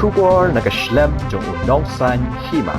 Shubor nakaslem jong unong san hima.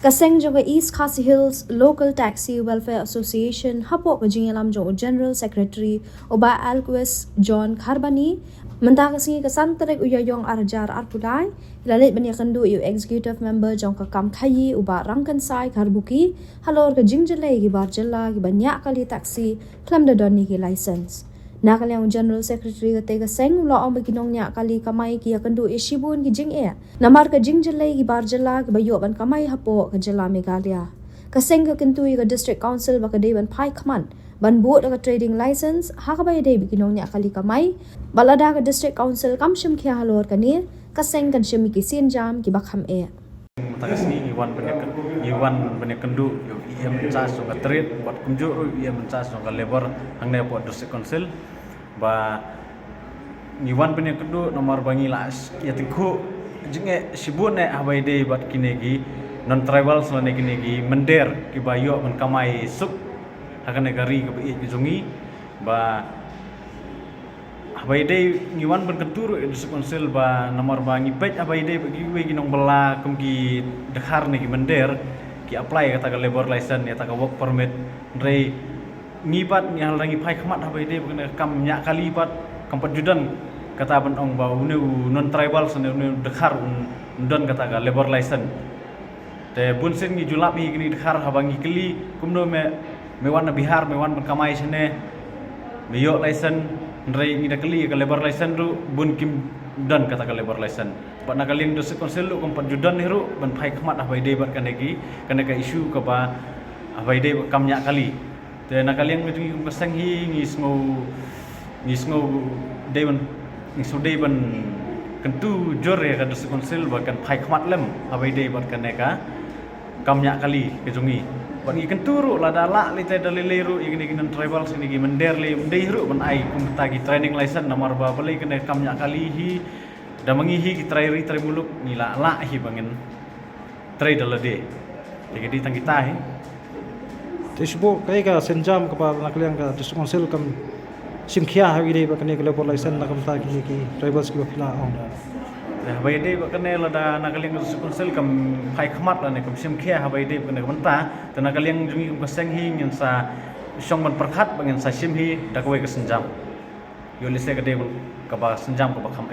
Kaseng jong East Khasi Hills Local Taxi Welfare Association hapo ka jingalam jong General Secretary Oba Alquist John Kharbani menta kasingi kasantarek uyayong arjar arpulai ilalit bani kandu yu executive member jong ka kam khayi uba rangkan sai Kharbuki halor ka jingjale gi barjalla gi banyak kali taxi klam da doni gi license Nakalyang General Secretary ka tega seng lo ang baginong niya kali kamay ki kandu ishibun ki jing namar ka jingjalay ki barjala ki bayo ban kamay hapo ka jala Meghalaya kaseng ka kintui ka District Council baka day ban pai kaman ban buot ka trading license hakabay day baginong niya kali kamay balada ka District Council kamshim kya halor kani kaseng kan shim ki sinjam ki bakham Tagasni iwan banyak kendu ia mencas so trade buat kunjur ia mencas so labor hangne buat District Council ba iwan banyak kendu nomor bangi las ya tikhu jinge sibune abai dei buat kinegi non tribal selane kinegi mender ki bayo men kamai suk akan negari ke bi jungi ba abai dei ngiwan berketur District Council ba nomor bangi pej abai dei bagi we ginong bela kumki dekhar ni mender ki apply kata ka labor license ya ta ka work permit rei ngipat ni hal rangi pai khamat abai dei bagi kam nya kali pat kampat judan kata ban ong ba unu non tribal sene unu dekhar undon kata ka labor license te bunsin ngi julap hi gini dekhar habangi keli kumno me wan bihar me wan kamai sene me yo license Nrai ngi dakali ka labor license ru bun kim dan kata ka labor license. Pat nakaling District Council lu kompat judan ni ru ban phai khmat abai dei bat kanegi kana ka issue ka ba abai dei kam nya kali. Te nakaling ngi kum kasang hi ngi sngo dei ban ngi so dei ban kentu jore ka District Council ba kan phai khmat lem abai dei bat kaneka kam nya kali ke jungi. Bagi kenturu lada la lite dalile ru igini ginan tribal sini gi mender le mendei ru ban ai kum tagi training license nomor ba beli kena kamnya kali hi da mangihi ki trairi muluk ni la hi bangin trai dalade jadi di tangita hi tisbo kai ka senjam ka pa nakliang ka District Council kam simkhia ha ide ba kane ka labor license nakam ta ki tribals ki ba ong habai dei bakane lada nakaling District Council kam phai khmat la ne kam simkhia habai dei bakane banta te nakaling jungi kam kaseng hi ngin sa song ban prakhat bangin sa sim hi dakwe ka senjam yo lise ka dei ka ba senjam ka ba kham